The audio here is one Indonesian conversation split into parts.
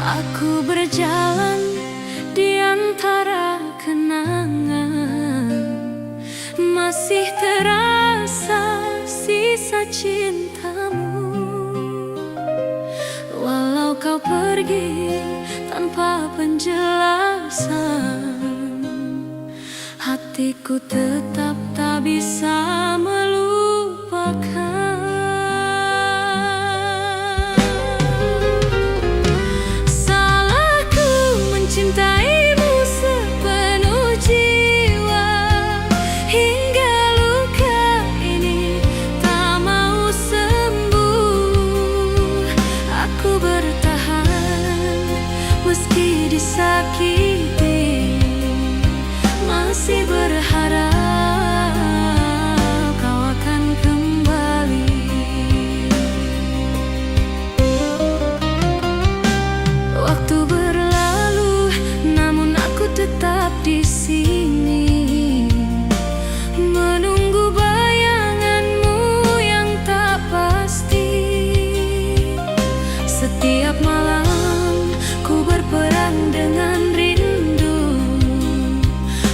Aku berjalan di antara kenangan, masih terasa sisa cintamu. Walau kau pergi tanpa penjelasan, hatiku tetap tak bisa melupakan. Salahku mencintaimu sepenuh jiwa, hingga luka ini tak mau sembuh. Aku bertahan meski disakiti, masih berharap kau akan kembali. Waktu berlalu, namun aku tetap di sini, menunggu bayanganmu yang tak pasti. Setiap malam ku berperang dengan rindu,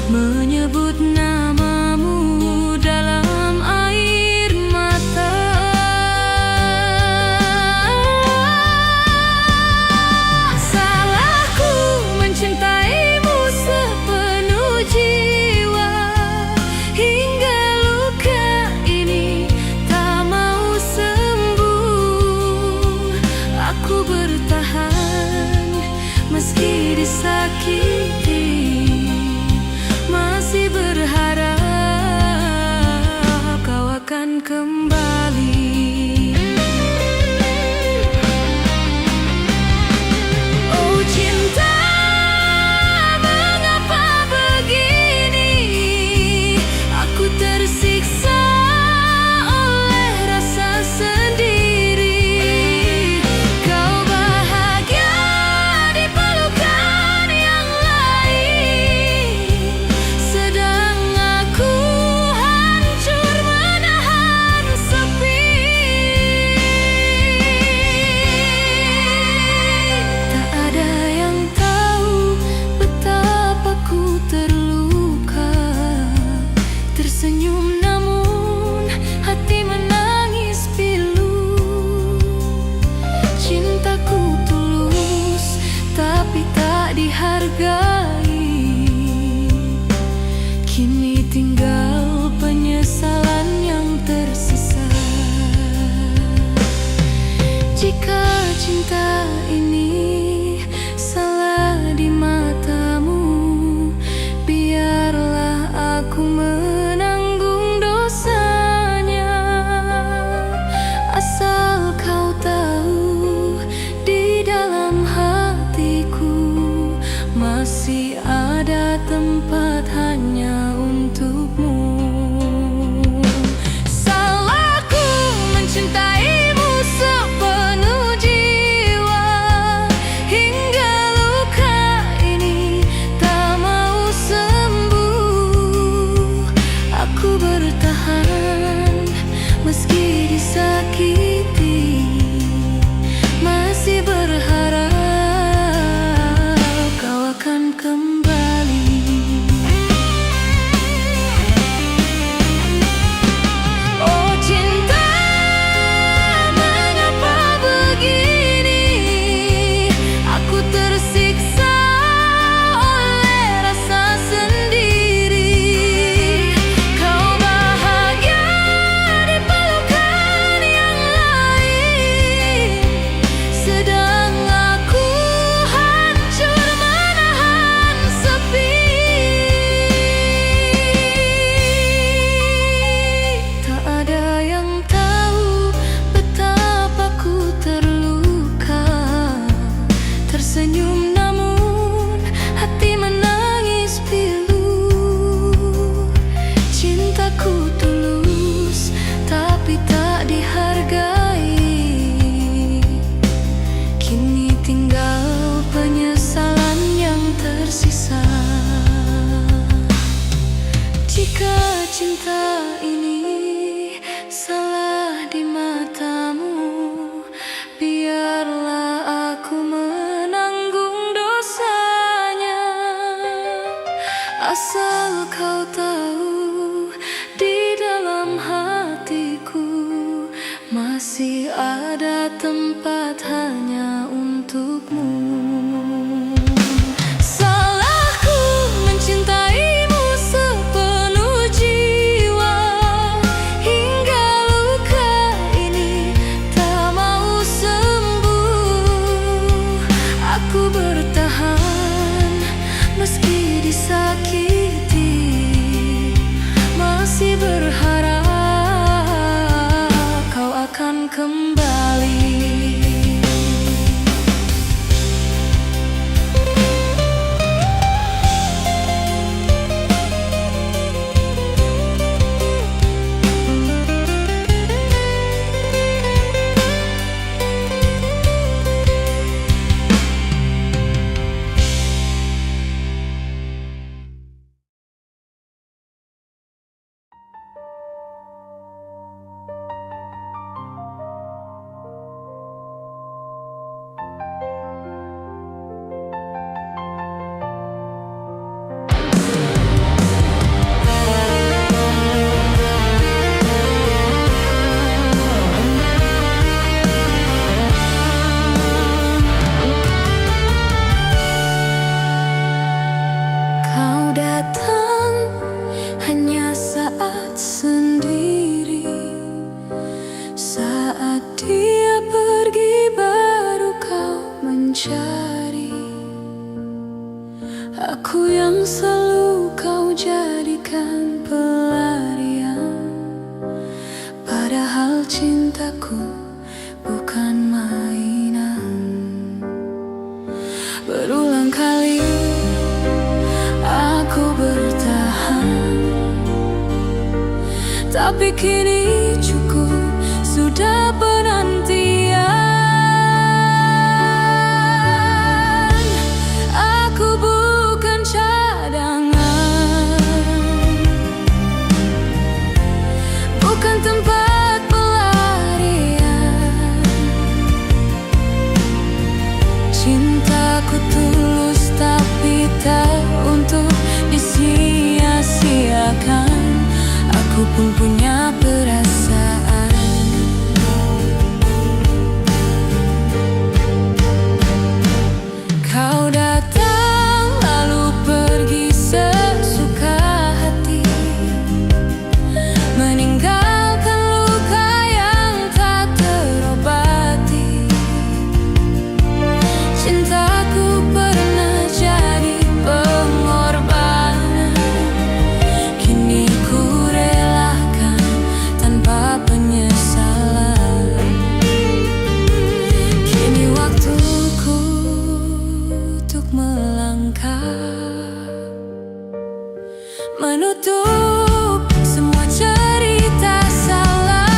menyebut namamu dalam air mata. Salahku mencintaimu sepenuh jiwa, hingga luka ini tak mau sembuh. Aku bertahan meski disakiti, masih berharap kau akan kembali. Oh cinta, mengapa begini? Aku tersiksa oleh rasa sendiri. Kau bahagia di pelukan yang lain, sedang aku hancur menahan sepi. Tak ada yang tahu betapa ku terluka, tersenyum namun hati menangis pilu. Cintaku tulus tapi tak dihargai, kini tinggal penyesalan yang tersisa. Jika cinta ini salah di matamu, biarlah aku menanggung dosanya. Asal kau tahu, di dalam hatiku masih ada tempat hanya untukmu. Salahku mencintaimu sepenuh jiwa, Asal kau tahu, di dalam hatiku masih ada tempat hanya untukmu. Salahku mencintaimu sepenuh jiwa, hingga luka ini tak mau sembuh. Aku bertahan meski disakiti, masih berharap kau akan kembali. Sendiri saat dia pergi, baru kau mencari. Aku yang selalu kau jadikan pelarian, padahal cintaku bukan mainan. Berulang kali aku bertahan, tapi kini cukup, sudah penantian. Aku bukan cadangan, bukan tempat pelarian. Cintaku tulus tapi tak untuk disia-siakan. Aku pun punya perasaan. Kau datang lalu pergi sesuka hati, meninggalkan luka yang tak terobati. Cintaku pernah jadi pengorbanan, kini ku penyesalan. Kini waktuku untuk melangkah, menutup semua cerita salah.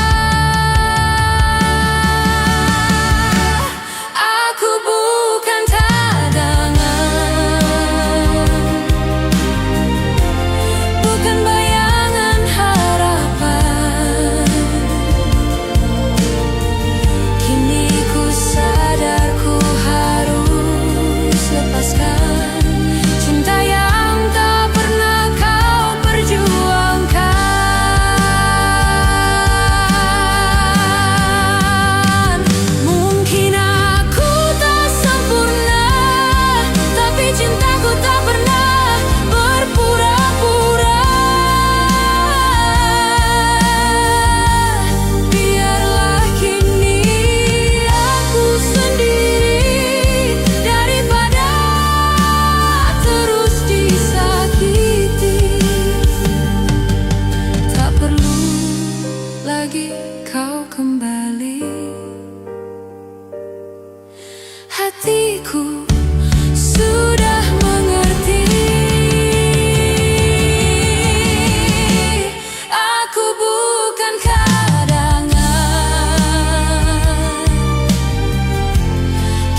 Aku bukan cadangan, bukan bayangan harapan. Kini ku sadar ku harus lepaskan cinta yang tak pernah kau perjuangkan. Mungkin aku tak sempurna, tapi cintaku tak pernah berpura-pura. Biarlah kini aku sendiri, daripada terus disakiti. Tak perlu lagi kau kembali, hatiku sudah mengerti. Aku bukan cadangan,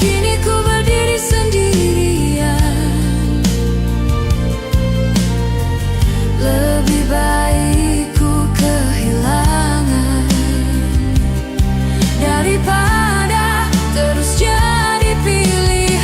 kini ku berdiri sendirian. Lebih baik ku kehilangan daripada terus jadi pilihan.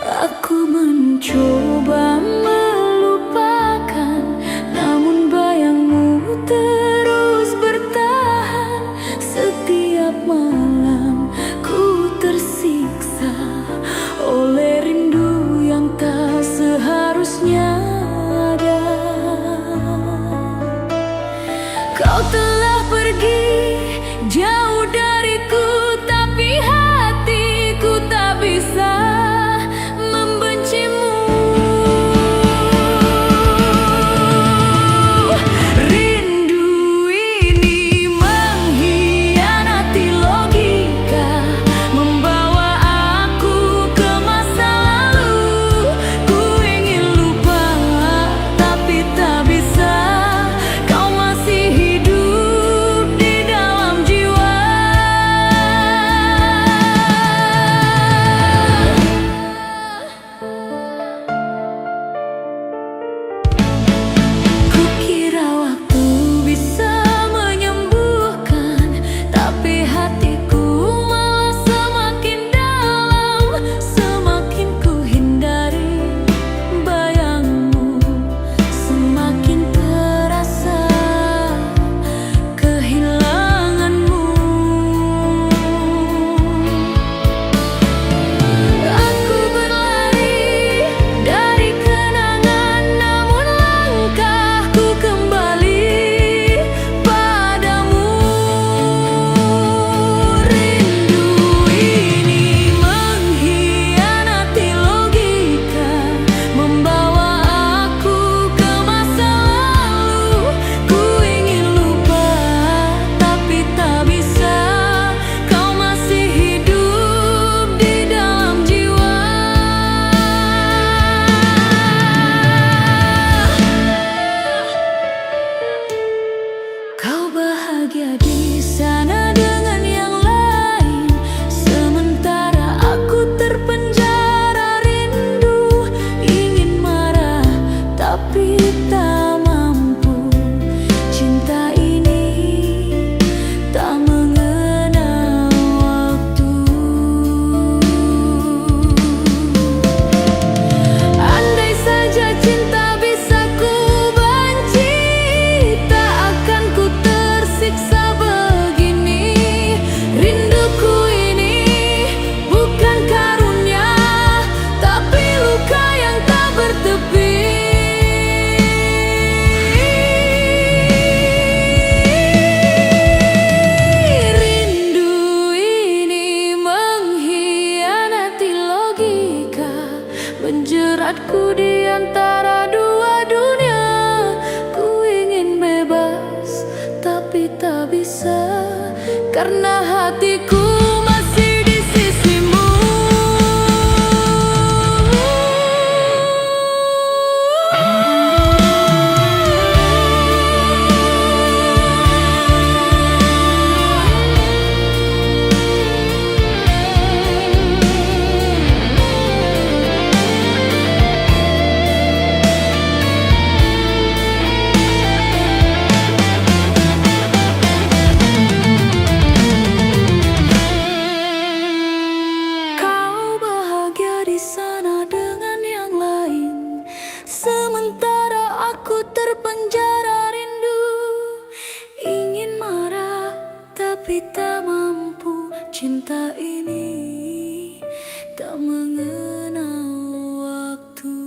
Aku mencoba melupakan, namun bayangmu terus bertahan. Setiap malam ku tersiksa oleh rindu yang tak seharusnya ada. Kau telah pergi jauh dariku, tapi hatiku tak bisa membencimu. Rindu ini mengkhianati logika, membawa aku ke masa lalu. Ku ingin lupa, tapi tak bisa. Kau masih hidup di dalam jiwa. Kukira waktu bisa menyembuhkan, tapi hatiku malah semakin dalam. Semakin ku hindari bayangmu, semakin terasa kehilanganmu. Aku berlari dari kenangan, namun langkahku kembali padamu. Rindu ini mengkhianati logika, membawa aku ke masa lalu. Ku ingin lupa, tapi tak bisa. Kau masih hidup di dalam jiwa. Kau bahagia di sana dengan yang lain, sementara aku terpenjara rindu. Ingin marah, tapi tak mampu. Cinta ini tak mengenal waktu. Andai saja cinta bisa ku benci, tak akan ku tersiksa begini. Rinduku ini bukan karunia, tapi luka yang tak bertepi. Rindu ini mengkhianati logika, menjeratku di antara dua dunia. Ku ingin bebas, tapi tak bisa, karena hatiku masih di sisimu. Kau bahagia di sana dengan yang lain, sementara aku terpenjara rindu. Ingin marah, tapi tak mampu. Cinta ini tak mengenal waktu.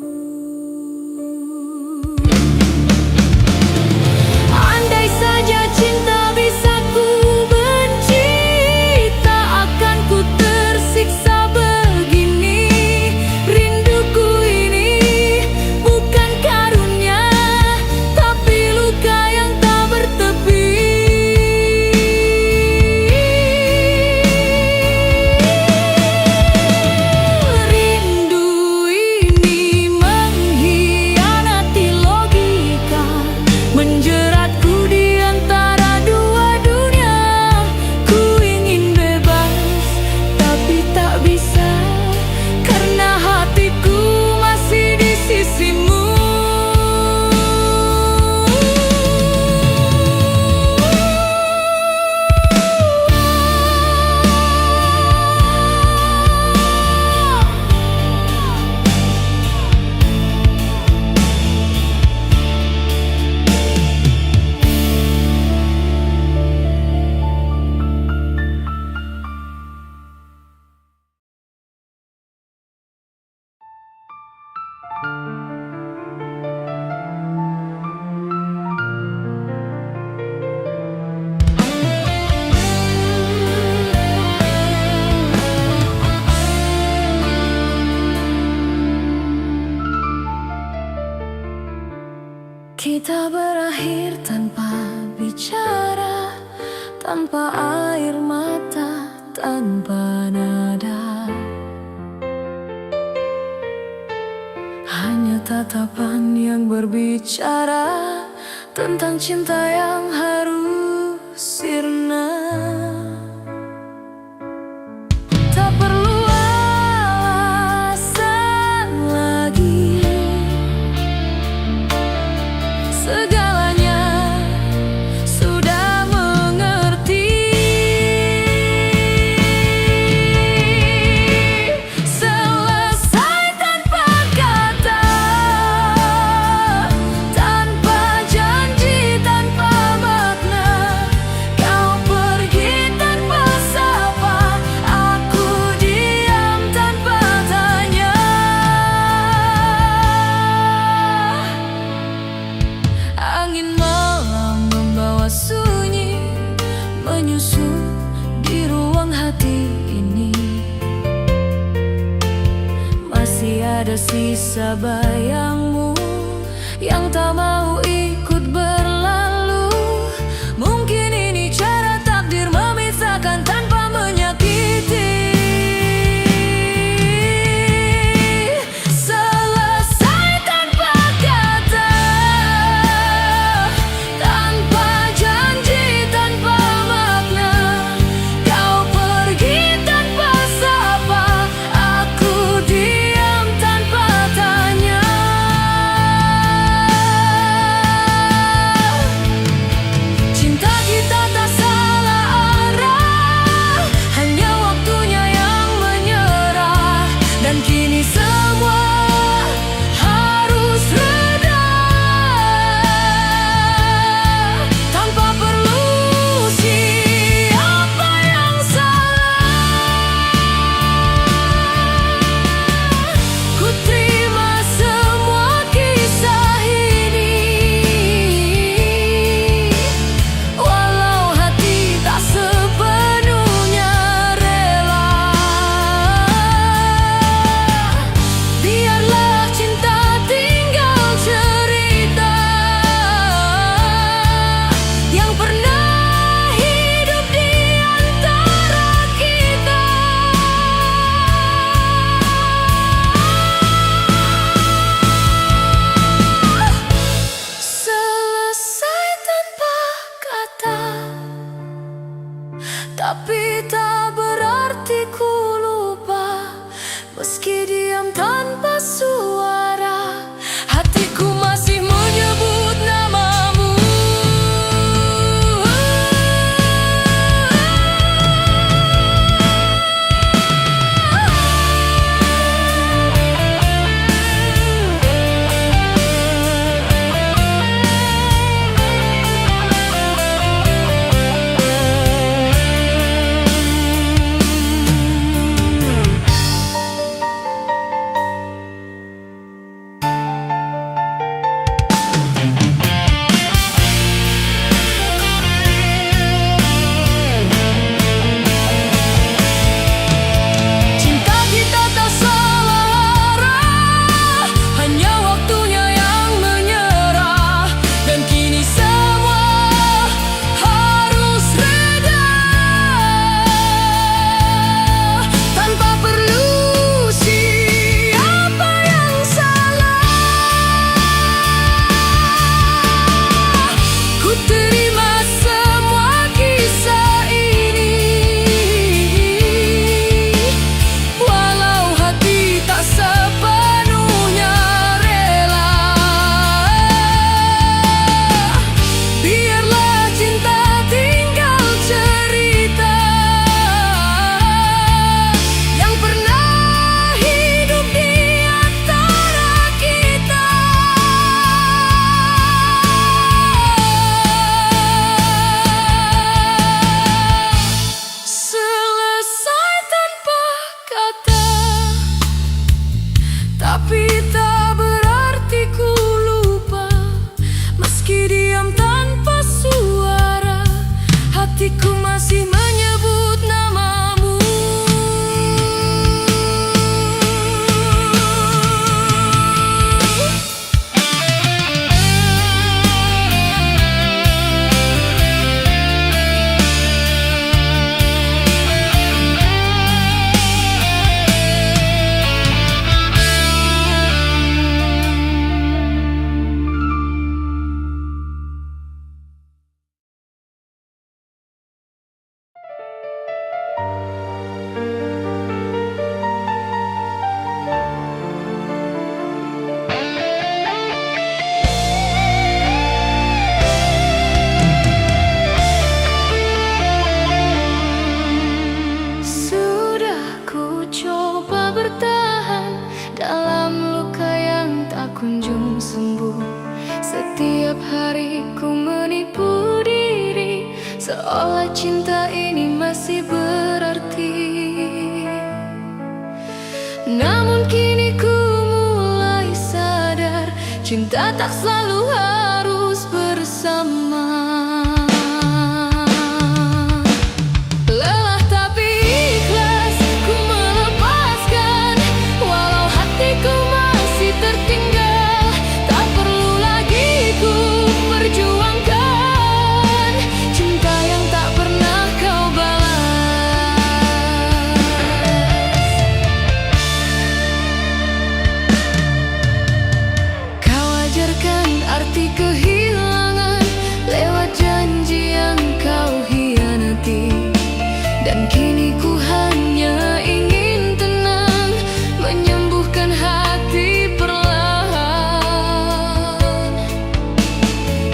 Andai saja cinta bisa ku benci, tak akan ku tersiksa begini. Rinduku ini bukan karunia, tapi luka yang tak bertepi. Rindu Kita berakhir tanpa bicara, tanpa air mata, tanpa nada. Hanya tatapan yang berbicara tentang cinta yang harus sirna. Tak perlu alasan lagi, segalanya sudah mengerti. Selesai tanpa kata, tanpa janji, tanpa makna. Kau pergi tanpa sapa, aku diam tanpa tanya. Angin malam membawa sunyi, menyusup di ruang hati ini. Masih ada sisa bayangmu yang tak mau ikut berlalu. Mungkin ini cara takdir memisahkan tanpa menyakiti. Selesai tanpa kata, tanpa janji, tanpa makna. Kau pergi tanpa sapa, aku diam tanpa tanya. Cinta kita tak salah arah, hanya waktunya yang menyerah. Dan kini semua harus reda, tanpa perlu siapa yang salah. Ku terima semua kisah ini, walau hati tak sepenuhnya rela. Biarlah cinta tinggal cerita yang pernah hidup di antara kita. Selesai tanpa kata, tapi tak berarti ku lupa. Meski diam tanpa suara, hatiku masih menyebut namamu. Cinta kita tak salah arah, hanya waktunya yang menyerah. Dan kini semua harus reda, tanpa perlu siapa yang salah. Ku terima semua kisah ini, walau hati tak sepenuhnya rela. Biarlah cinta tinggal cerita yang pernah hidup di antara kita. Selesai tanpa kata, tapi tak seolah cinta ini masih berarti. Namun kini ku mulai sadar, cinta tak selalu harus bersama. Lelah tapi ikhlas ku melepaskan, walau hatiku masih tertinggal. Tak perlu lagi ku perjuangkan cinta yang tak pernah kau balas. Kau ajarkan arti kehilangan lewat janji yang kau hianati. Dan kini ku hanya ingin tenang, menyembuhkan hati perlahan.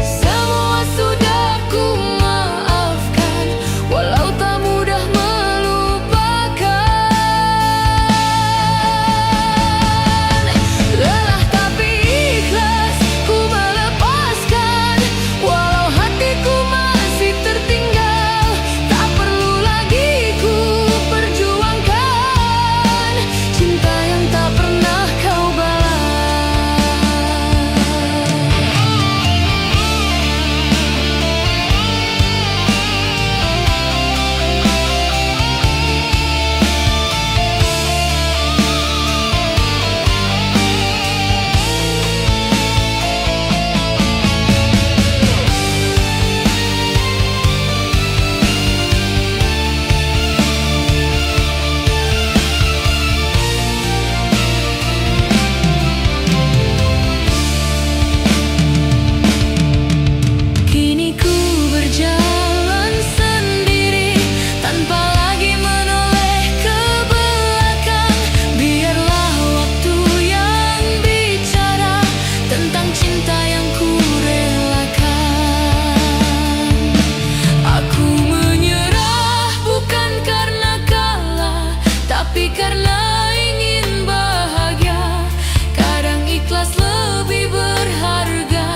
Semua sudah ku maafkan, walau tak mudah melupakan. Lelah tapi ikhlas ku melepaskan, walau hatiku masih tertinggal. Tak perlu lagi ku perjuangkan cinta yang tak pernah kau balas. Kini ku berjalan sendiri tanpa lagi menoleh ke belakang. Biarlah waktu yang bicara tentang cinta yang ku relakan. Aku menyerah bukan karena kalah, tapi karena ingin bahagia. Kadang ikhlas lebih berharga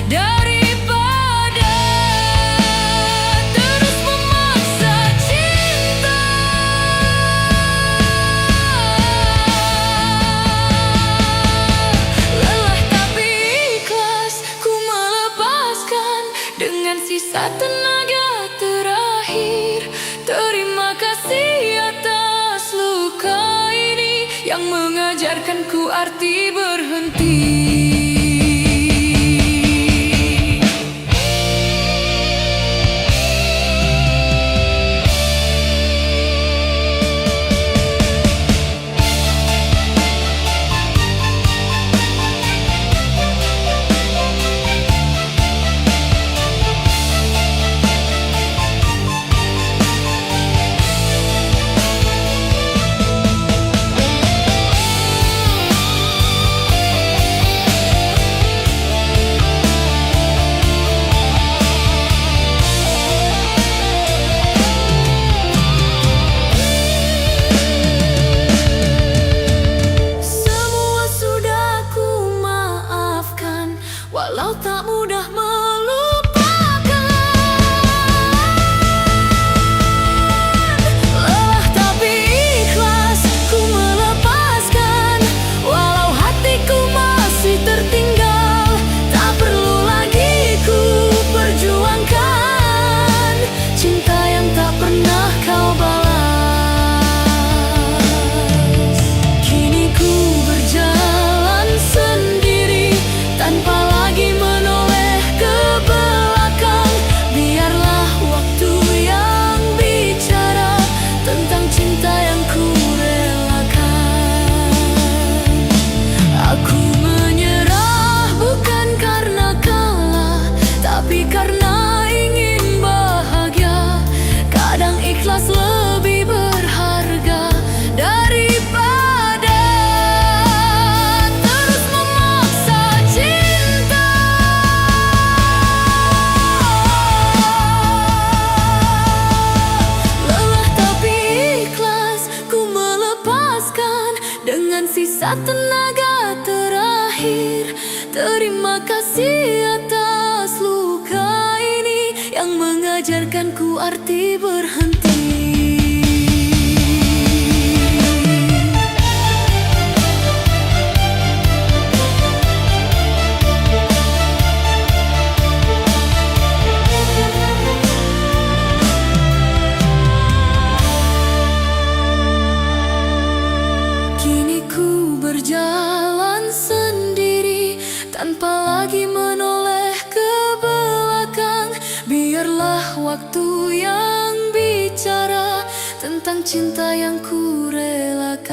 daripada terus memaksa cinta. Lelah tapi ikhlas ku melepaskan, dengan sisa tenaga terakhir. Terima kasih atas luka ini yang mengajarkanku arti berhenti. Semua sudah ku maafkan, walau tak mudah melupakan. Lelah tapi ikhlas ku melepaskan, walau hatiku masih tertinggal. Tak perlu lagi ku perjuangkan cinta yang tak pernah kau balas. Kini ku berjalan sendiri tanpa lagi menoleh ke belakang. Biarlah waktu yang bicara tentang cinta yang ku relakan. Aku menyerah bukan karena kalah, tapi karena ingin bahagia. Kadang ikhlas lebih berharga daripada terus memaksa cinta. Lelah tapi ikhlas ku melepaskan, dengan sisa tenaga terakhir. Terima kasih atas luka ini yang mengajarkan mengajarkanku arti berhenti. Kini ku berjalan sendiri tanpa lagi menoleh ke belakang. Biarlah waktu yang bicara tentang cinta yang ku relakan.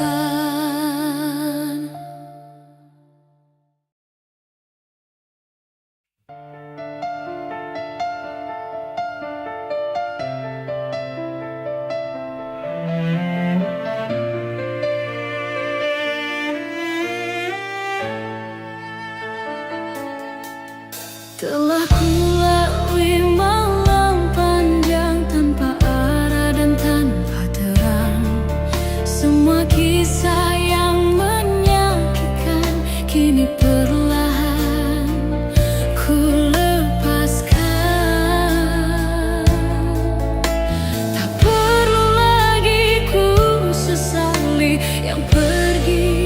Telah ku lalui malam panjang tanpa arah dan tanpa terang. Semua kisah yang menyakitkan kini perlahan ku lepaskan. Tak perlu lagi ku sesali yang pergi.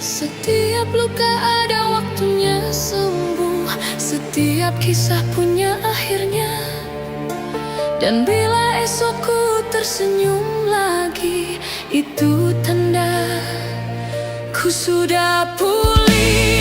Setiap luka ada waktunya sembuh, setiap kisah punya akhirnya. Dan bila esok ku tersenyum lagi, itu tanda ku sudah pulih.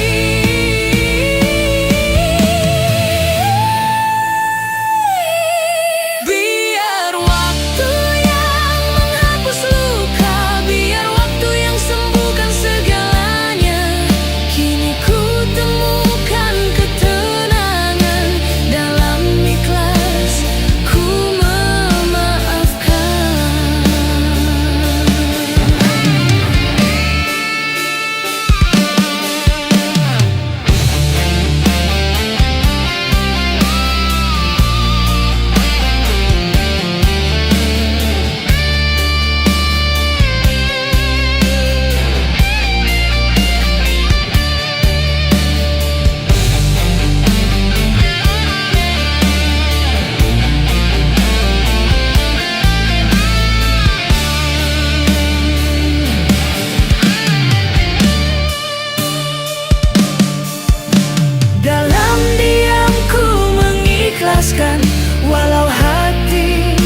Walau hati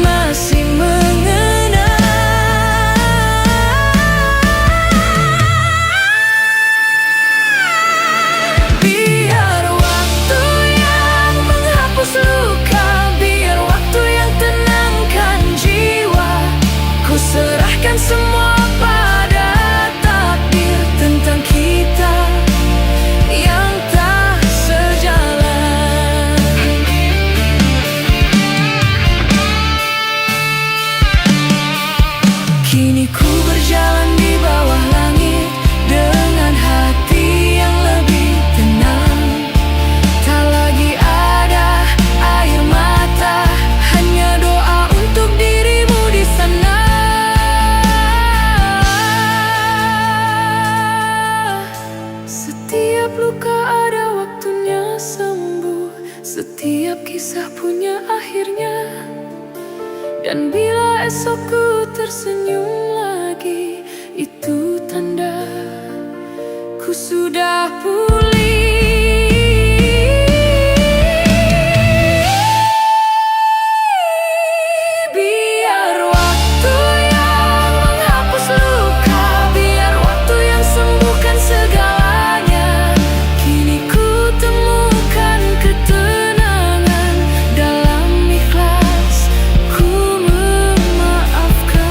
masih mengenang. Biar waktu yang menghapus luka, biar waktu yang tenangkan jiwa. Ku serahkan semua pada takdir tentang kita yang tak sejalan. Setiap luka ada waktunya sembuh, setiap kisah punya akhirnya. Dan bila esok ku tersenyum lagi, itu tanda ku sudah pulih. Biar waktu yang menghapus luka, biar waktu yang sembuhkan segalanya. Kini ku temukan ketenangan dalam ikhlas ku memaafkan.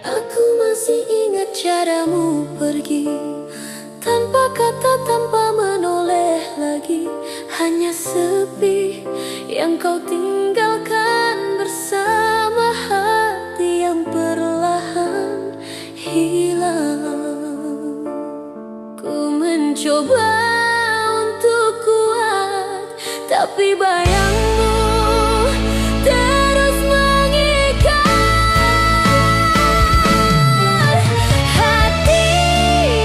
Aku masih ingat caramu pergi, tanpa kata, tanpa menoleh lagi. Hanya sepi yang kau tinggalkan bersama hati yang perlahan hilang. Ku mencoba untuk kuat, tapi bayangmu terus mengikat. Hati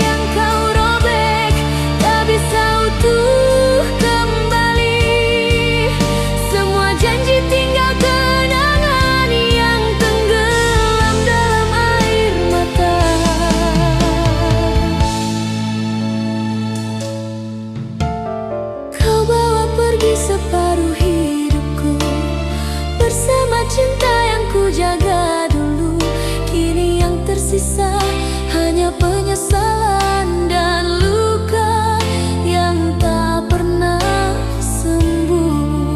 yang kau robek tak bisa utuh kembali. Semua janji tinggal kenangan yang tenggelam dalam air mata. Kau bawa pergi separuh hidupku bersama cinta yang ku jaga dulu. Kini yang tersisa hanya penyesalan dan luka yang tak pernah sembuh.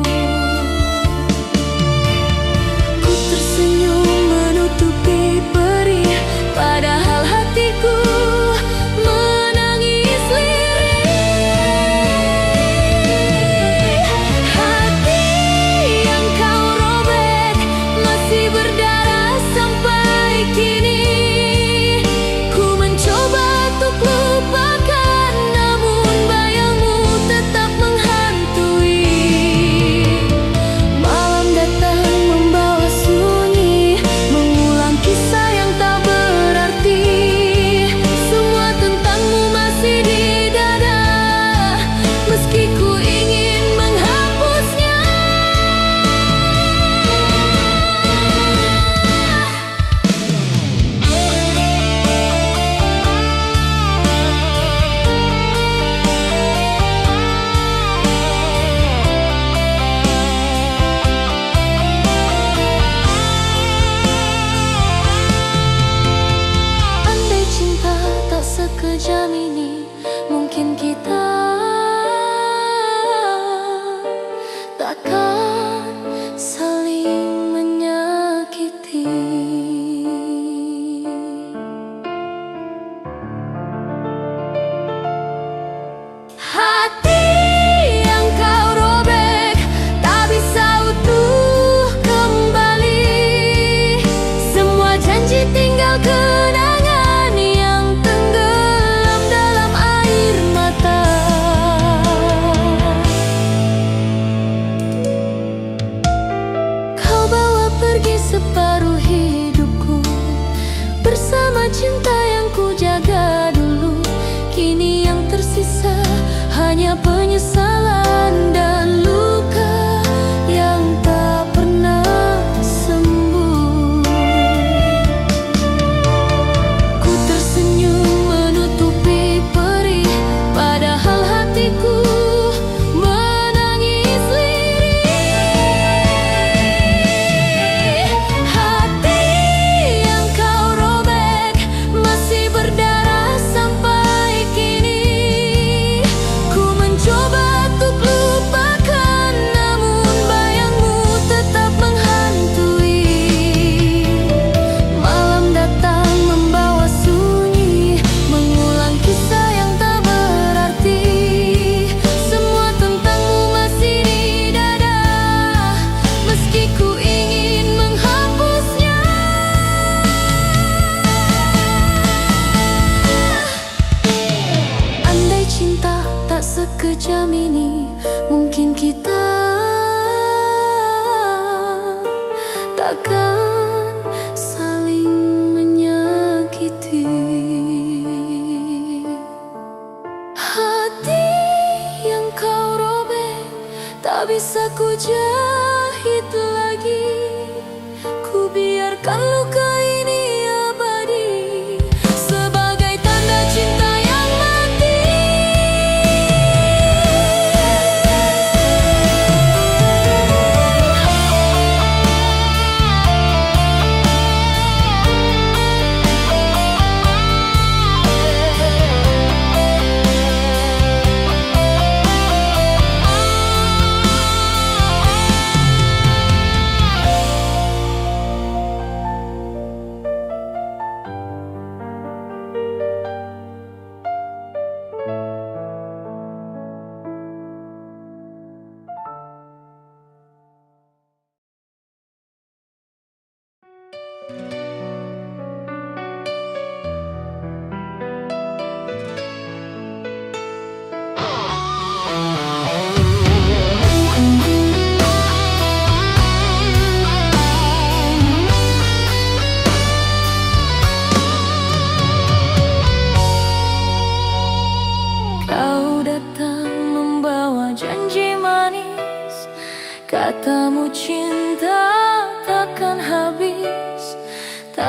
Ku tersenyum menutupi perih, padahal hatiku menangis lirih. Hati yang kau robek masih berdarah sampai kini. Ku mencoba untuk lupakan, namun bayangmu tetap menghantui. Malam datang membawa sunyi, mengulang kisah yang tak berarti. Semua tentangmu masih di dada, meski ku ingin menghapusnya. Andai cinta tak sekejam ini, mungkin kita takkan saling menyakiti. Hati yang kau robek tak bisa utuh kembali. Semua janji tinggal kenangan yang tenggelam dalam air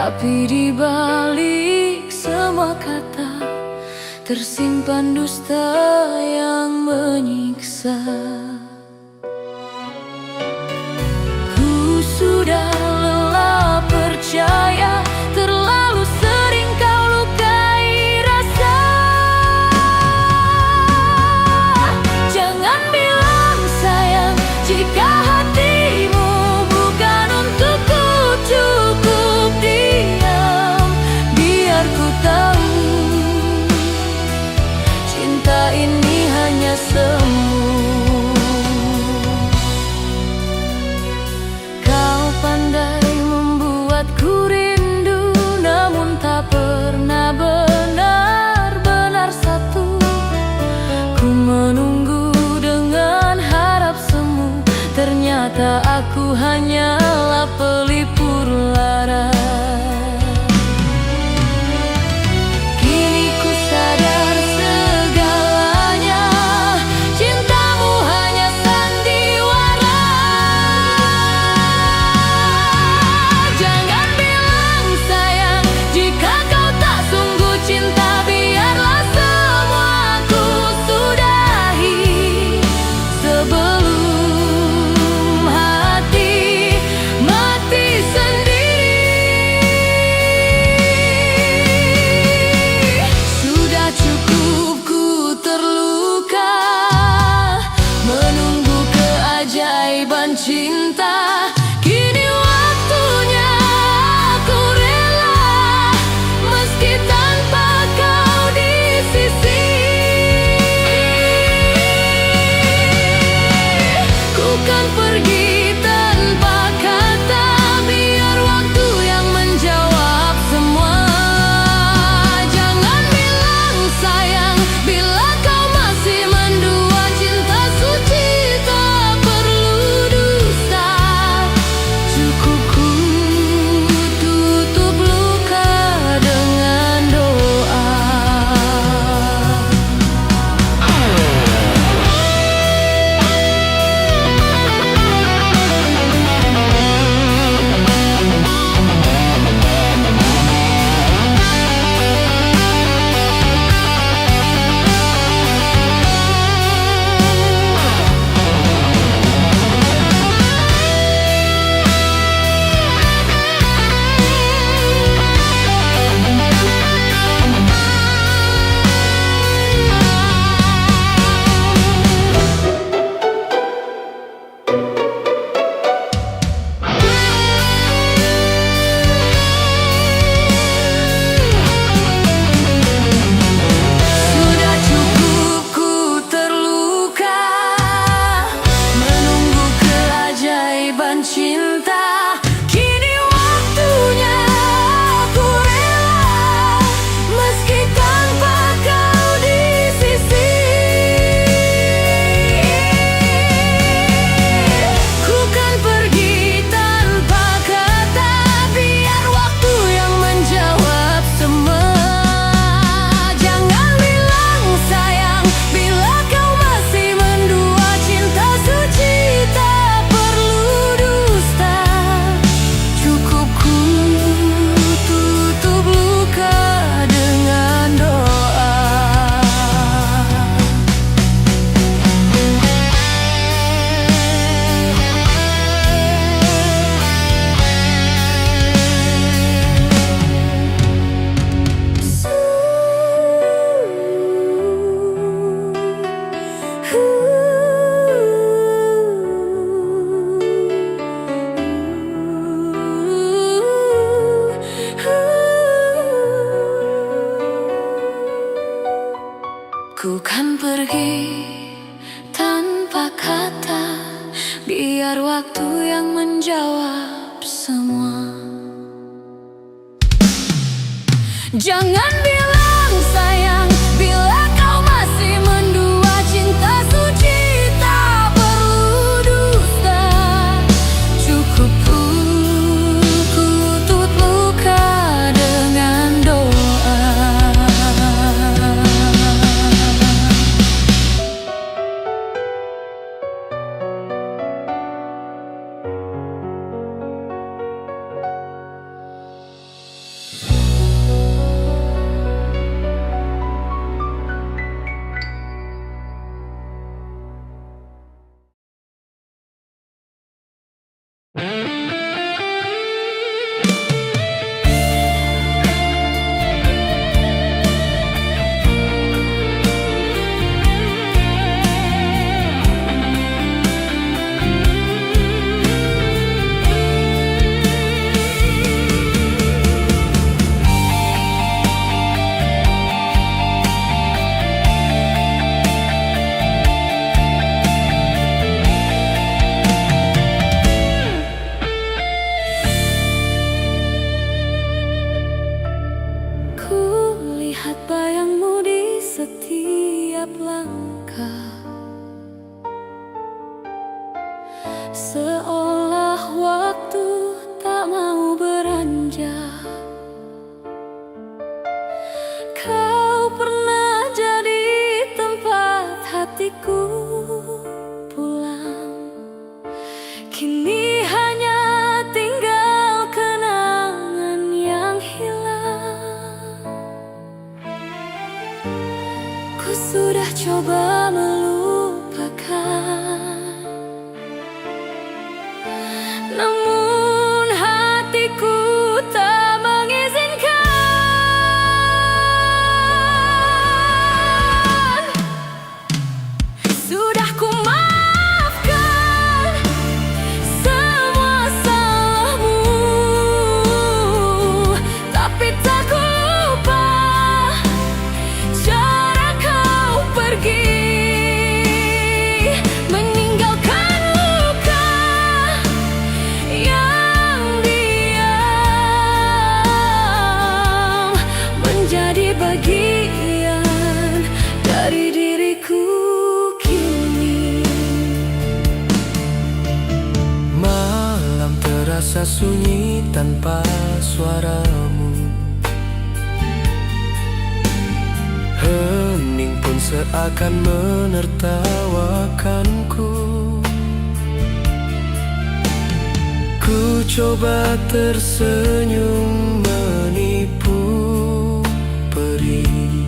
Tapi di balik semua kata tersimpan dusta yang menyiksa. Ku sudah lelah percaya, terlalu sering kau lukai rasa. Jangan bilang sayang jika hatimu bukan untukku. Cukup diam, biar ku tahu cinta ini hanya semu. Kau pandai membuatku rindu, namun tak pernah benar-benar satu. Ku menunggu dengan harap semu, ternyata aku hanyalah pelipur lara. Kini ku sadar segalanya, cintamu hanya sandiwara. Jangan bilang sayang jika kau tak sungguh cinta, biarlah semua ku sudahi sebelum hati mati sendiri. Sudah cukup ku terluka menunggu keajaiban cinta. Kini waktunya aku rela, meski tanpa kau di sisi. Ku kan pergi tanpa kata, biar waktu yang menjawab semua. Jangan bilang sayang bila kau masih mendua, cinta suci tak perlu dusta. Cukup ku tutup luka dengan doa. Sudah cukup ku terluka menunggu keajaiban cinta. Kini waktunya aku rela, meski tanpa kau di sisi. Ku kan pergi tanpa kata, biar waktu yang menjawab semua. Jangan bilang sayang bila kau masih mendua, cinta suci tak perlu dusta. Cukup ku tutup luka dengan doa. Ku kan pergi tanpa kata, biar waktu yang menjawab semua. Jangan bilang sayang bila kau masih mendua, cinta suci tak perlu dusta. Cukup ku tutup luka dengan doa. coba melupakan, namun hatiku tak mengizinkan. Sudah ku maafkan semua salahmu, tapi tak ku lupa cara kau pergi, meninggalkan luka yang diam menjadi bagian dari diriku kini. Malam terasa sunyi tanpa suaramu, hening pun seakan menertawakanku. Ku coba tersenyum menipu perih,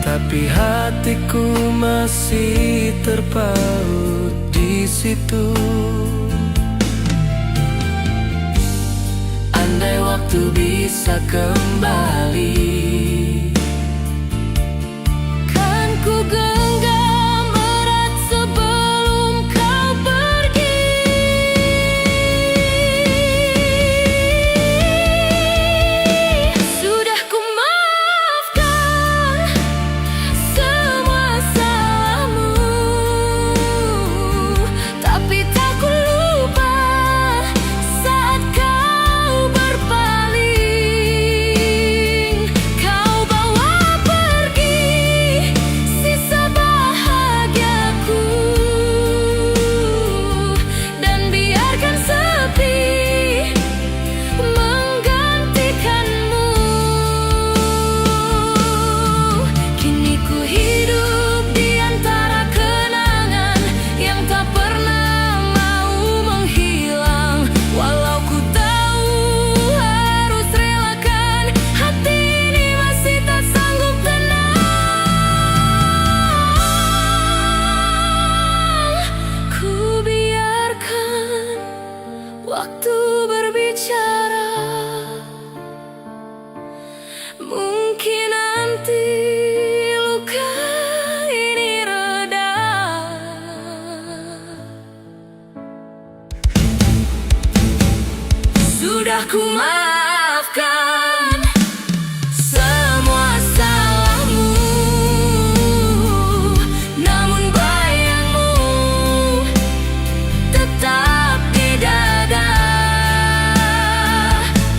tapi hatiku masih terpaut di situ. Andai waktu bisa kembali, Kan ku genggam erat sebelum kau pergi. Sudah ku maafkan semua salahmu, tapi tak ku lupa saat kau berpaling. Kau bawa pergi sisa bahagiaku dan biarkan sepi menggantikanmu. Kini ku hidup di antara kenangan yang tak pernah mau menghilang. Walau ku tahu harus relakan, hati ini masih tak sanggup tenang. Ku biarkan waktu berbicara, mungkin nanti luka ini reda. Sudah ku maafkan semua salahmu, namun bayangmu tetap di dada.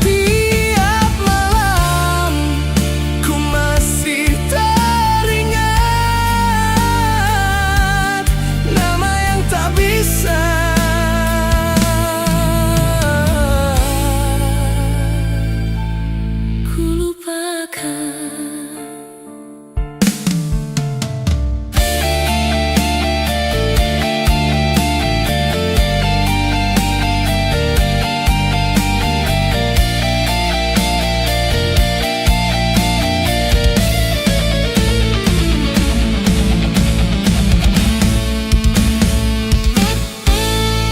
tiap malam ku masih teringat nama yang tak bisa Ku lupakan.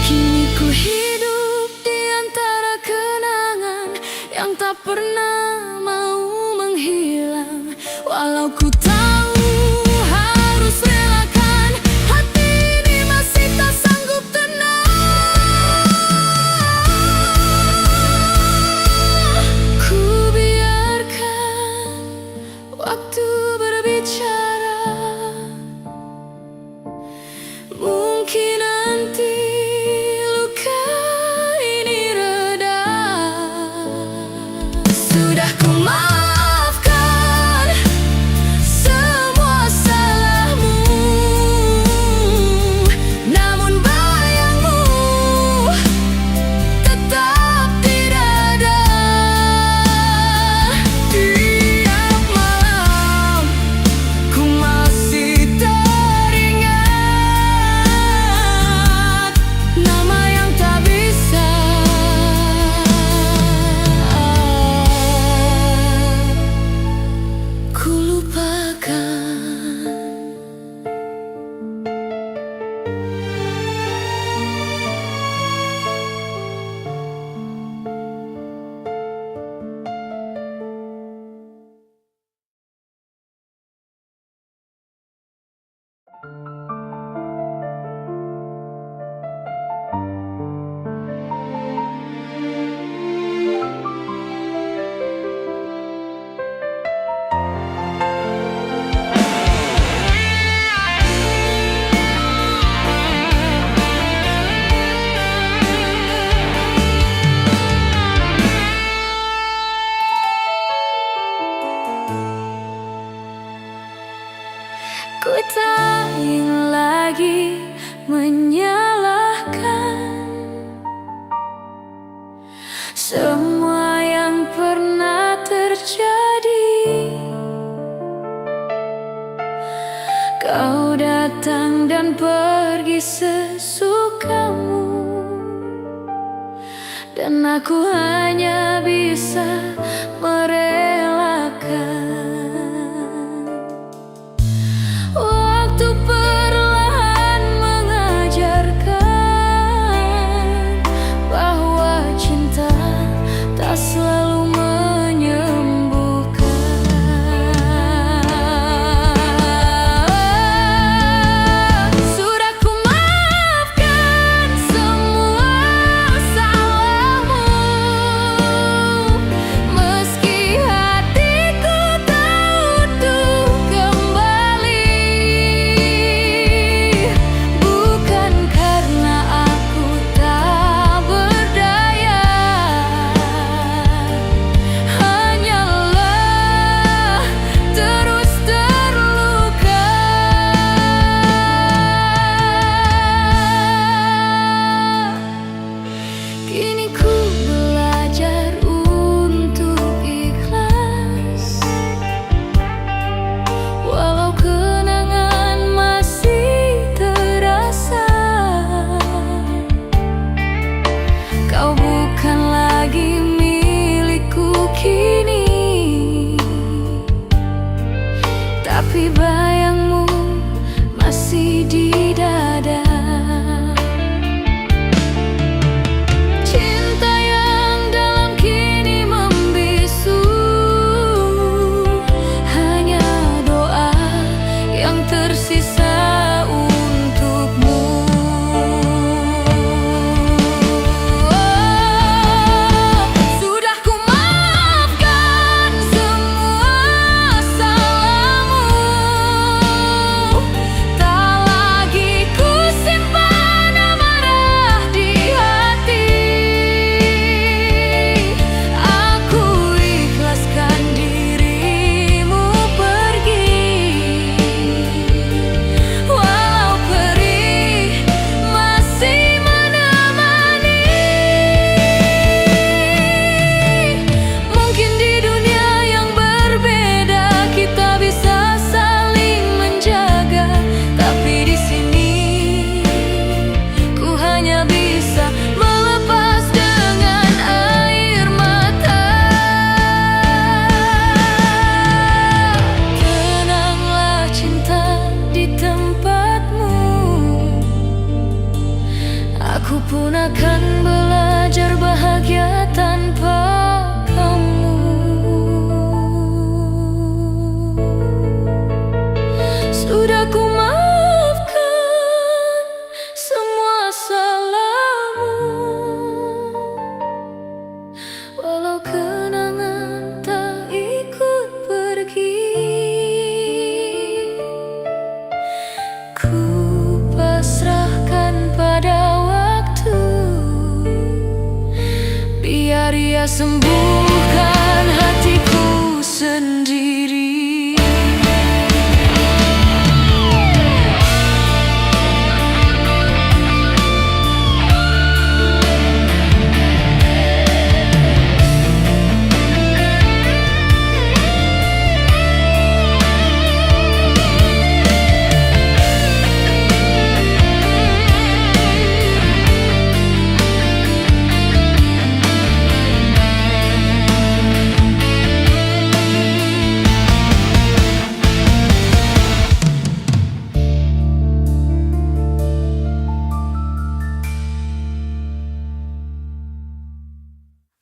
Kini ku hidup di antara kenangan yang tak pernah mau menghilang. Walau ku tahu harus relakan, hati ini masih tak sanggup tenang. Ku biarkan waktu berbicara, mungkin nanti luka ini reda. Sudah ku maafkan semua salahmu, namun bayangmu tetap di dada. tiap malam ku masih teringat Nama yang tak bisa Ku tak ingin lagi menyalahkan semua yang pernah terjadi. Kau datang dan pergi sesukamu, dan aku hanya bisa merelakan. Waktu perlahan mengajarkan bahwa cinta tak selalu menyembuhkan. Sudah ku maafkan semua salahmu, meski hatiku tak utuh kembali. Bukan karena aku tak berdaya, hanyalah terus terluka. Kini ku belajar untuk ikhlas, walau kenangan masih terasa. Kau bukan lagi milikku kini, tapi bayangmu masih di dada. Cinta yang dalam kini membisu, hanya doa yang tersisa untukmu. Sudah ku maafkan semua salahmu, tak lagi ku simpan amarah di hati. Aku ikhlaskan dirimu pergi, walau perih masih menemani. Mungkin di dunia yang berbeda kita bisa saling menjaga, tapi di sini ku hanya bisa melepas dengan air mata. Tenanglah cinta di tempatmu, aku pun akan belajar bahagia tanpa kamu. Sudah ku maafkan semua salahmu, walau kenangan tak ikut pergi. Ku pasrahkan pada waktu, biar ia sembuhkan hatiku sendiri.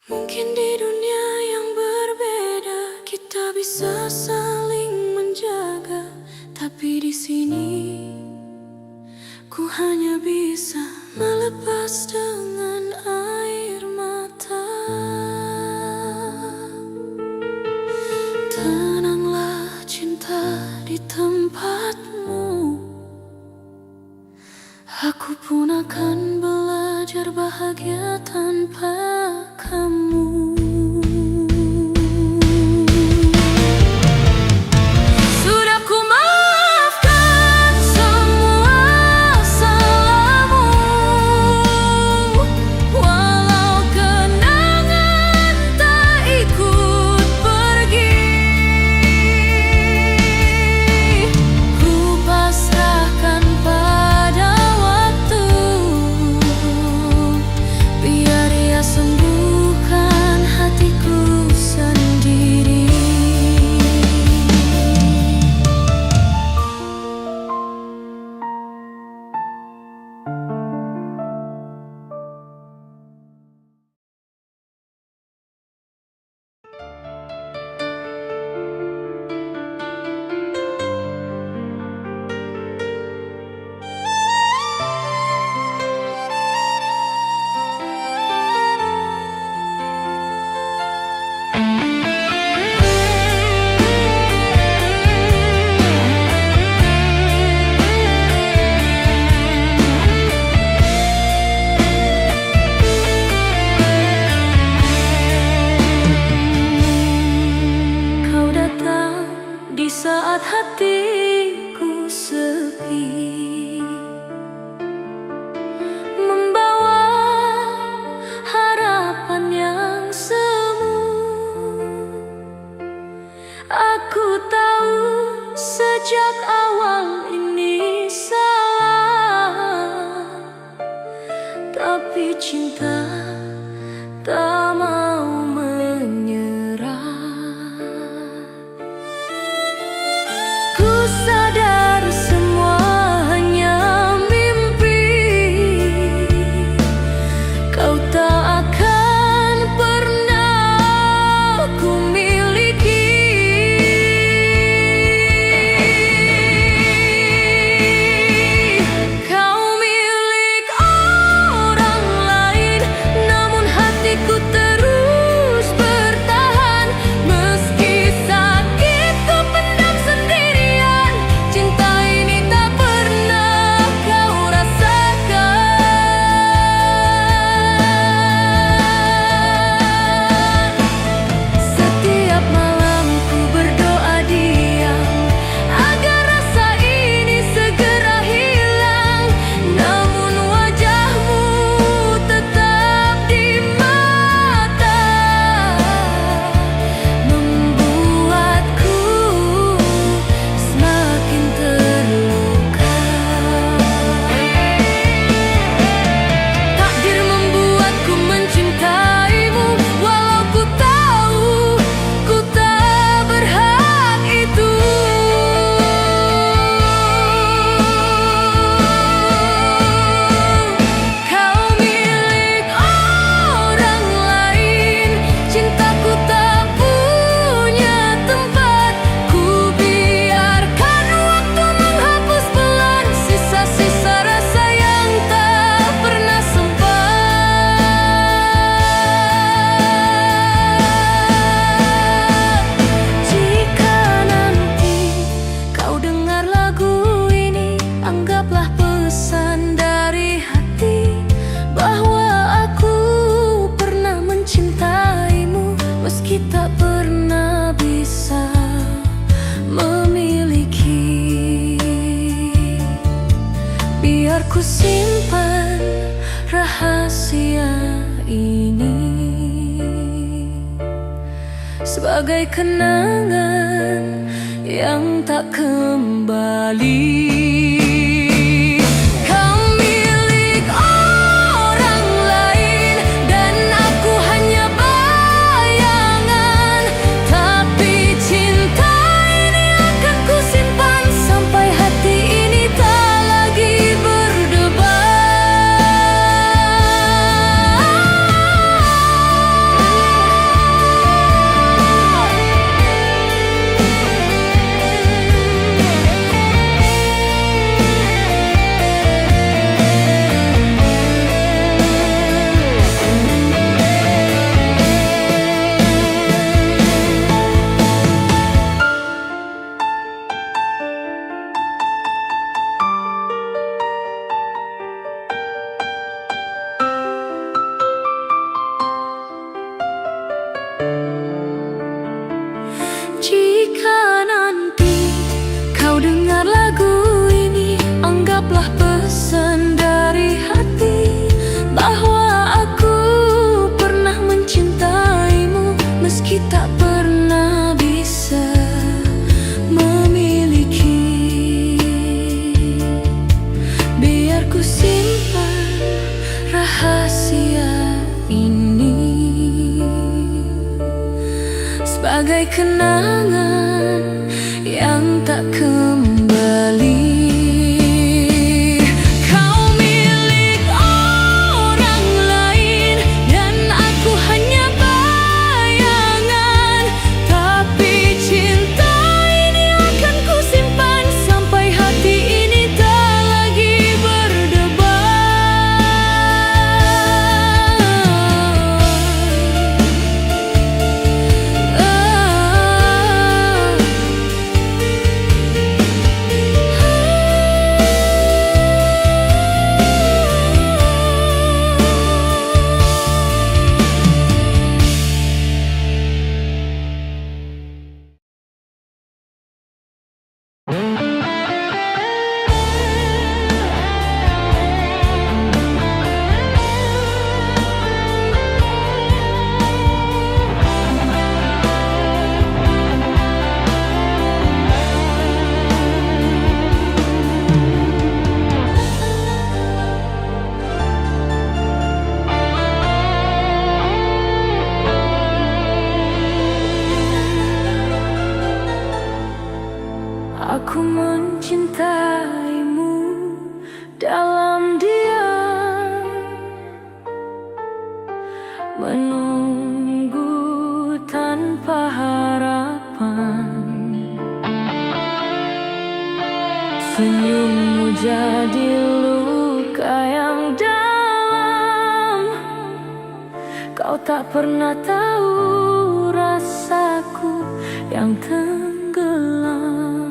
Mungkin di dunia yang berbeda kita bisa saling menjaga, tapi di sini ku hanya bisa melepas dengan air mata. Tenanglah cinta di tempatmu, aku pun akan belajar bahagia tanpa kamu. Sudah ku maafkan hatiku sepi, membawa harapan yang semu. Aku tahu sejak awal ini salah, tapi cinta tak mau menyerah. Ku sadar semua hanya mimpi, kau tak akan pernah ku miliki. Kau milik orang lain, namun hatiku terus bertahan. Meski sakit ku pendam sendirian, cinta ini tak pernah kau rasakan. Setiap malam ku berdoa diam agar rasa ini segera hilang, namun wajahmu tetap di mata, membuatku semakin terluka. Takdir membuatku mencintaimu, walau ku tahu ku tak berhak itu. Kau milik orang lain, cintaku tak punya tempat. Ku biarkan waktu menghapus pelan sisa-sisa rasa yang tak pernah sempat. Jika nanti kau dengar lagu ini, anggaplah pesan dari hati bahwa aku pernah mencintaimu, meski tak pernah bisa memiliki. Biar ku simpan rahasia ini sebagai kenangan yang tak kembali. Kau milik orang lain dan aku hanya bayangan, tapi cinta ini akan ku simpan sampai hati ini tak lagi berdebar. Jika nanti kau dengar lagu ini, anggaplah pesan dari hati bahwa aku pernah mencintaimu, meski tak pernah bisa memiliki. Biar ku simpan rahasia ini sebagai kenangan yang tak kembali. Kau milik orang lain dan aku hanya bayangan, tapi cinta ini akan ku simpan sampai hati ini tak lagi berdebar. Aku mencintaimu dalam diam, menunggu tanpa harapan. Senyummu jadi luka yang dalam. Kau tak pernah tahu rasaku yang tenggelam.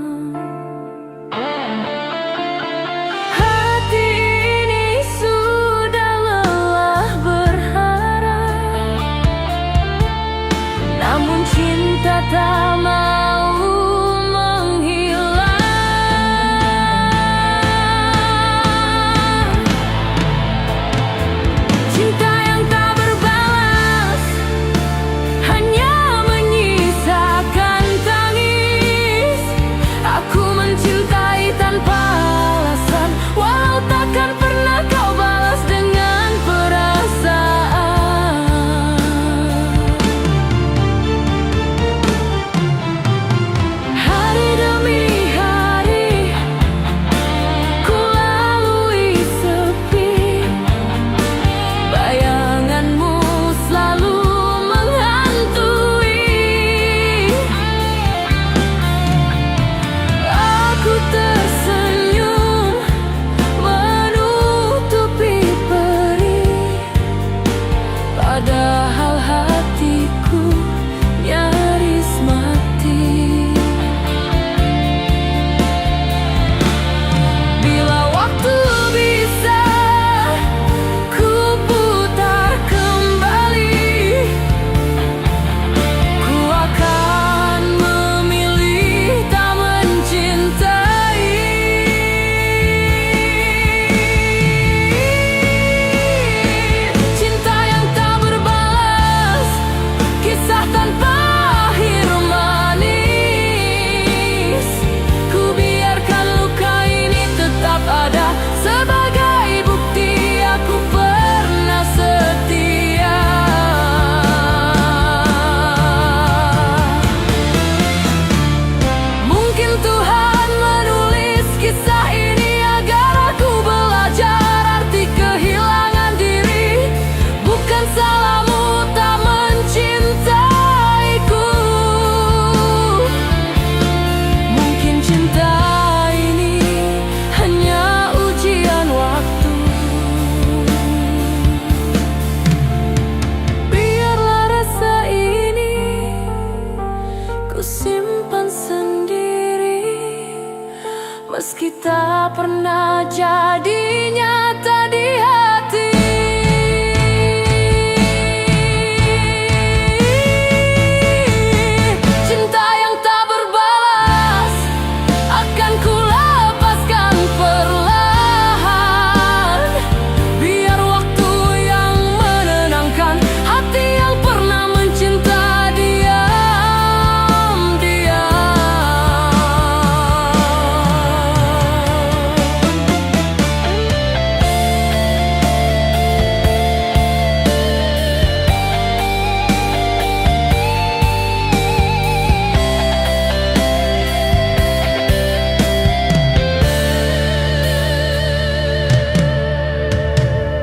Hati ini sudah lelah berharap, namun cinta tak mau menghilang. Cinta yang tak berbalas hanya menyisakan tangis. Aku mencintai tanpa alasan, walau takkan pernah kau balas dengan perasaan. Hari demi hari ku lalui sepi, bayanganmu selalu menghantui. Aku tersenyum menutupi perih, padahal hatiku nyaris mati. Bila waktu bisa ku putar kembali, ku akan memilih tak mencintai. Cinta yang tak berbalas, kisah tanpa akhir manis. Ku biarkan luka ini tetap ada sebagai bukti aku pernah setia. Mungkin Tuhan menulis kisah ini agar aku belajar arti kehilangan diri. Bukan salahmu tak mencintaiku. Mungkin cinta ini hanya ujian waktu. Biarlah rasa ini ku simpan sendiri, meski tak pernah jadi nyata di hati. Cinta yang tak berbalas akan ku lepaskan perlahan. Biar waktu yang menenangkan hati yang pernah mencinta diam-diam.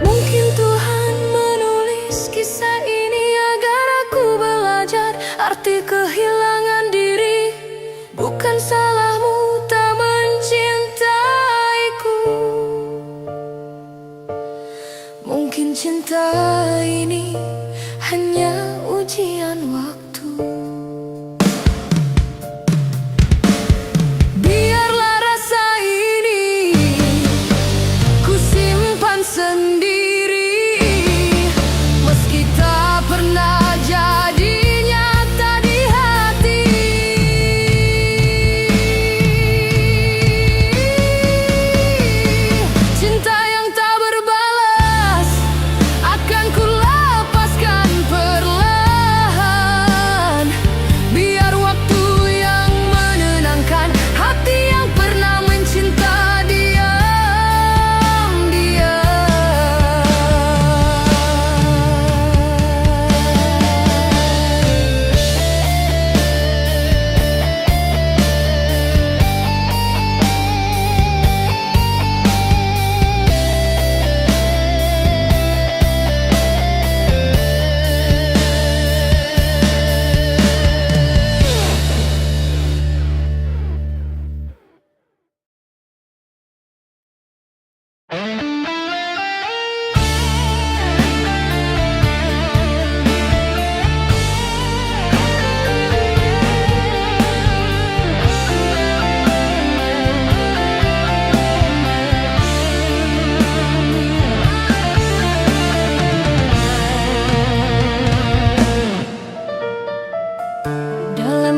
Mungkin Tuhan menulis kisah ini agar aku belajar arti kehilangan diri. Bukan salahmu tak mencintaiku. Mungkin cinta ini hanya ujian waktu. Biarlah rasa ini ku simpan sendiri, meski tak pernah jadi nyata di hati. Cinta yang tak berbalas akan ku lepaskan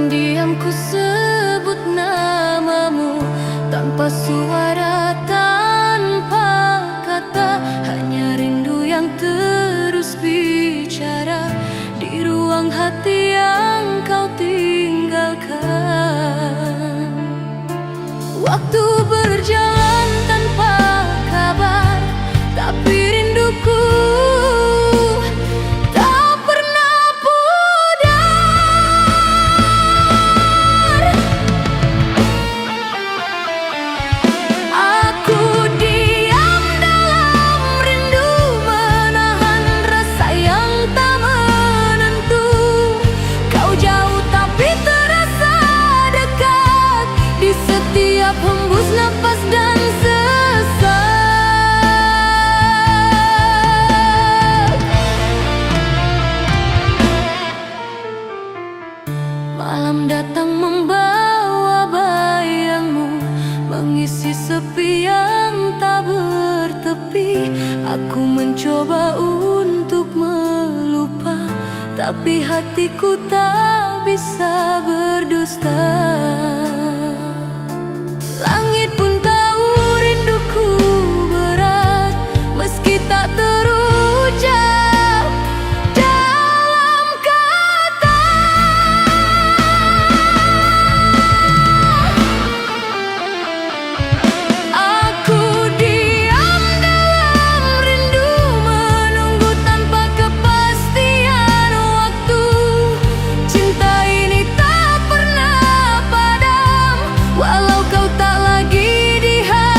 diam-diam ku sebut namamu, tanpa suara, tanpa kata, hanya rindu yang terus bicara di ruang hati yang kau tinggalkan. Waktu berjalan tanpa kabar, tapi rinduku tak pernah pudar. Aku diam dalam rindu, menahan rasa yang tak menentu. Kau jauh tapi terasa dekat di setiap hembus nafas dan sesak. Malam datang membawa bayangmu, mengisi sepi yang tak bertepi. Aku mencoba untuk melupa, tapi hatiku tak bisa berdusta. Langit pun tahu rinduku berat, meski tak terucap dalam kata. Aku diam dalam rindu, menunggu tanpa kepastian waktu. Cinta ini tak pernah padam, walau kau tak lagi di hadapan.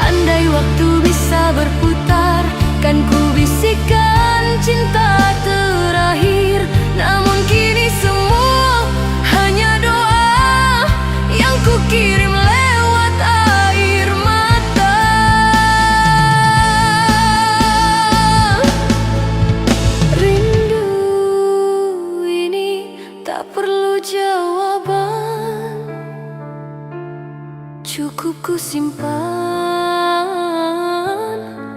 Andai waktu bisa berputar, kan ku bisikan cinta terakhir. Namun kini semua hanya doa yang ku kirim lewat air mata. Rindu ini tak perlu jawaban, cukup ku simpan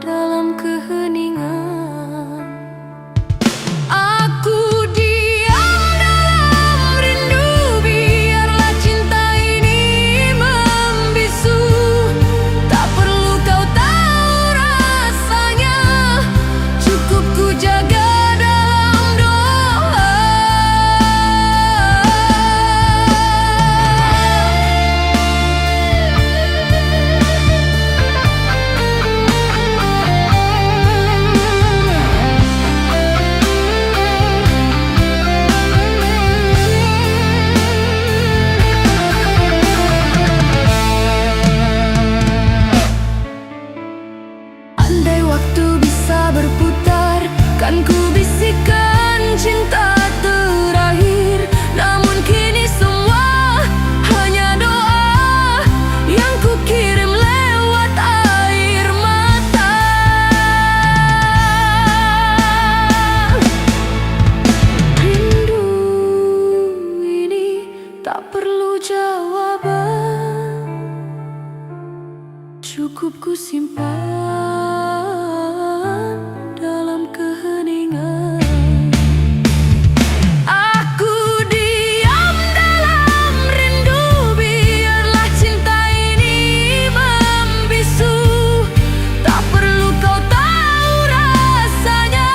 dalam keheningan. Aku diam dalam rindu, biarlah cinta ini membisu. Tak perlu kau tahu rasanya, cukup ku jaga dalam doa. Andai waktu bisa berputar, kan ku bisikan cinta terakhir. Namun kini semua hanya doa yang ku kirim lewat air mata. Rindu ini tak perlu jawaban, cukup ku simpan dalam keheningan. Aku diam dalam rindu, biarlah cinta ini membisu. Tak perlu kau tahu rasanya,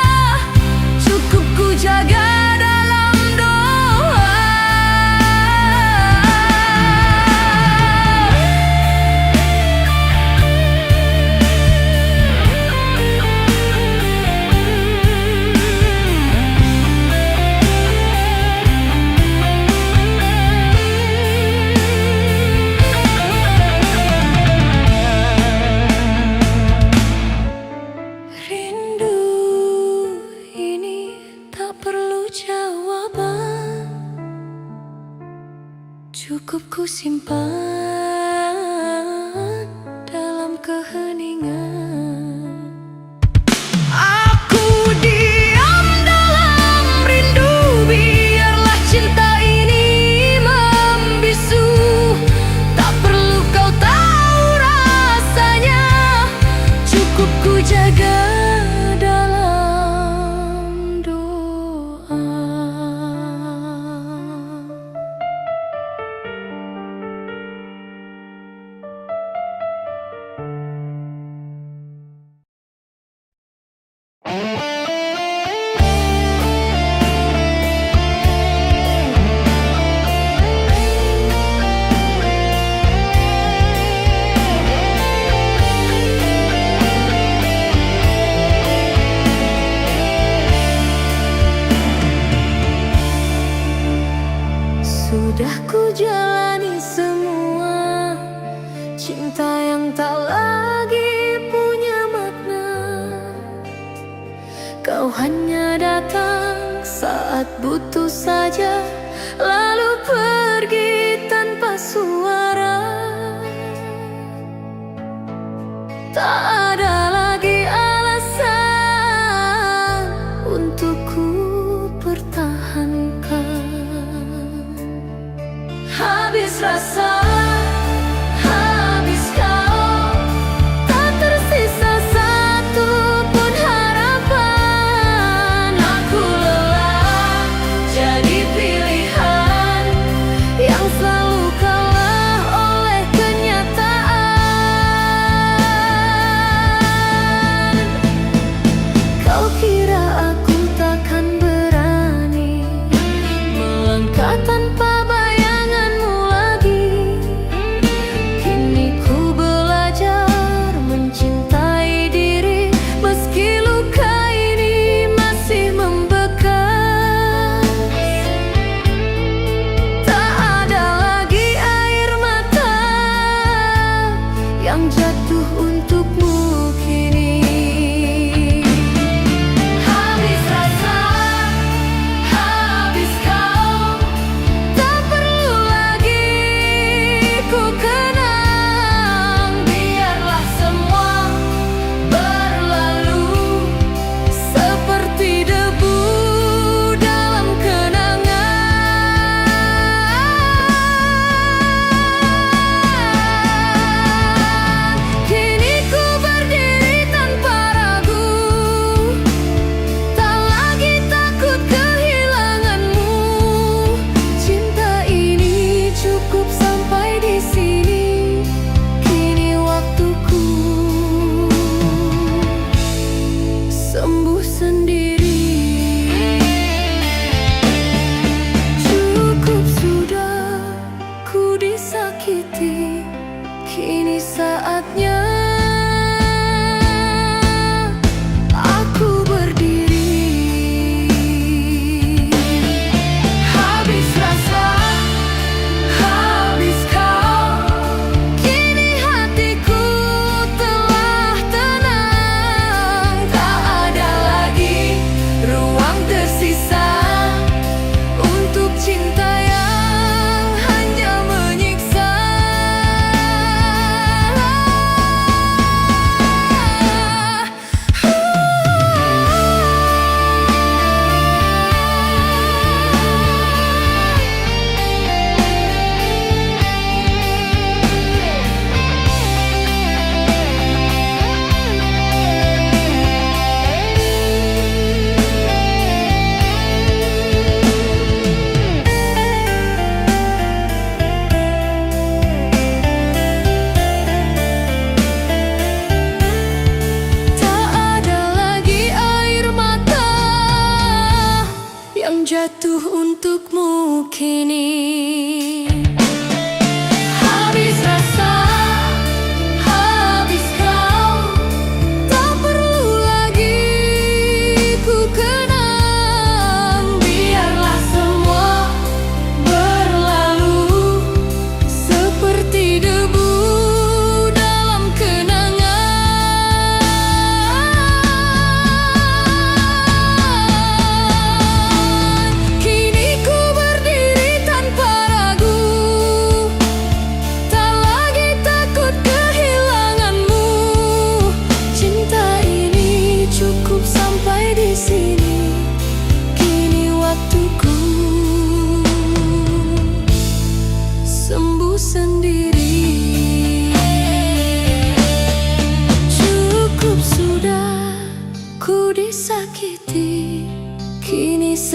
cukup ku jaga dalam doa. Rindu ini tak perlu jawaban, cukup ku simpan dalam keheningan. Aku diam dalam rindu, biarlah cinta ini membisu. Tak perlu kau tahu rasanya, jaga dalam doa. Sudah ku jalani semua cinta yang tak lagi punya makna. Kau hanya datang saat butuh saja, lalu pergi tanpa suara. Tak ada lagi alasan untuk ku pertahankan. Habis rasa, habis kau, tak tersisa satu pun harapan. Aku lelah jadi pilihan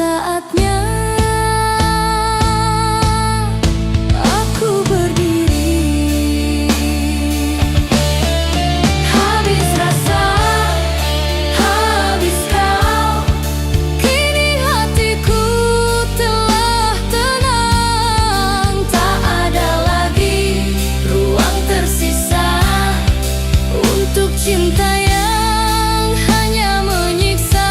saatnya aku berdiri. Habis rasa, habis kau, kini hatiku telah tenang. Tak ada lagi ruang tersisa untuk cinta yang hanya menyiksa.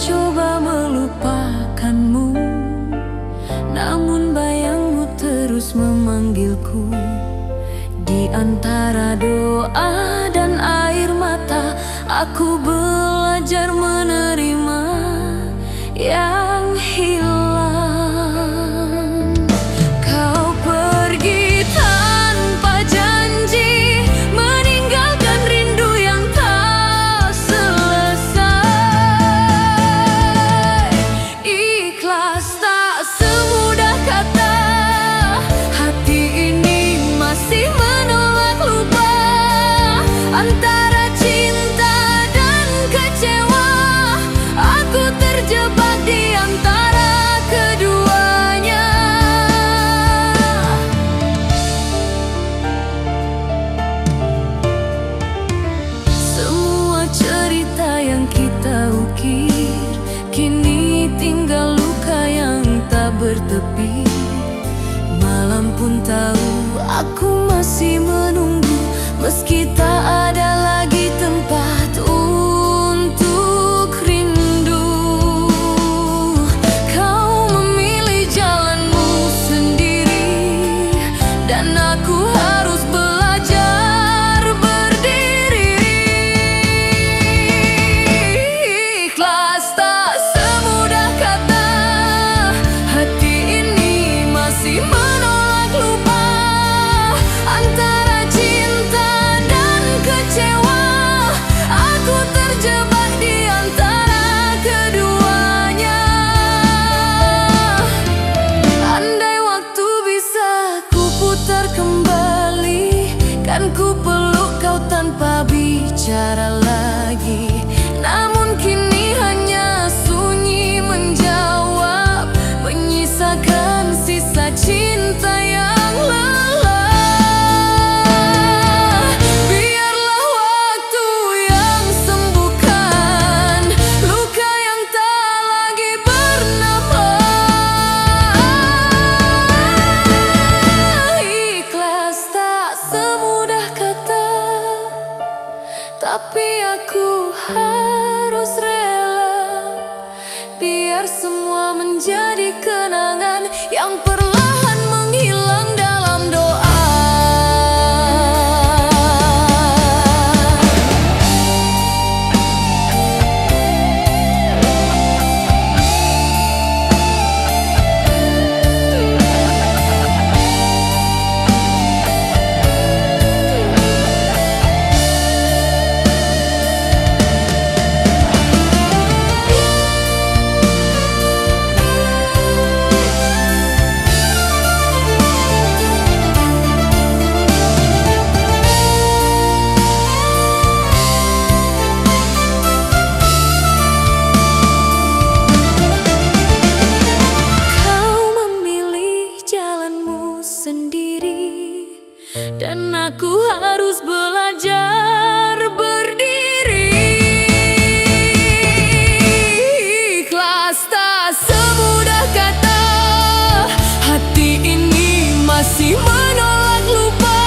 Coba melupakanmu, namun bayangmu terus memanggilku. Di antara doa dan air mata, aku belajar menerima yang hilang. Kau pergi tanpa janji, meninggalkan rindu yang tak selesai. Ikhlas tak semudah kata, hati ini masih menolak lupa. Antara cinta dan kecewa, aku terjebak di antara keduanya. Semua cerita yang kita ukir, kini tinggal luka yang tak bertepi. Malam pun tahu aku masih menunggu, meski tak ada lagi tempat untuk rindu. Kau memilih jalanmu sendiri, dan aku harus belajar berdiri. Ikhlas tak semudah kata, hati ini masih menolak lupa. Antara cinta dan kecewa, aku terjebak di antara keduanya. Andai waktu bisa ku putar kembali, kan ku peluk kau tanpa bicara lagi. Namun kini hanya sunyi menjawab, menyisakan sisa cinta yang lelah. Biarlah waktu yang sembuhkan luka yang tak lagi bernama. Ikhlas tak semudah kata, tapi aku harus rela. Biar semua menjadi kenangan yang perlahan menghilang dalam doa. Dan aku harus belajar berdiri. Ikhlas tak semudah kata, hati ini masih menolak lupa.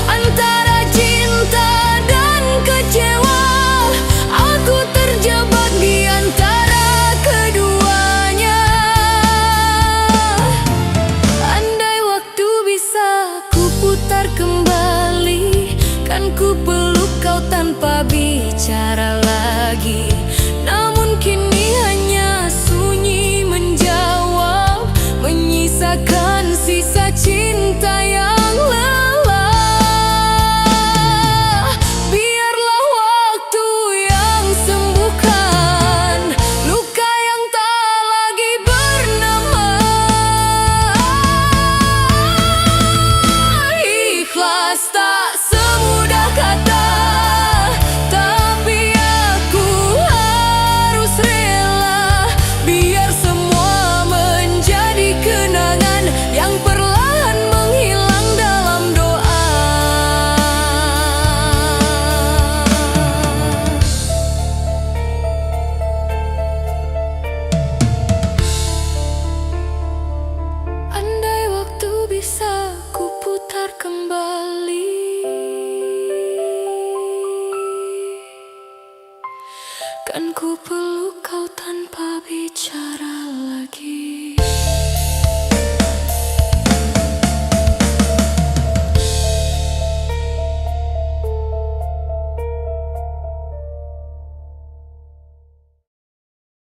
Antara cinta dan kecewa, tanpa bicara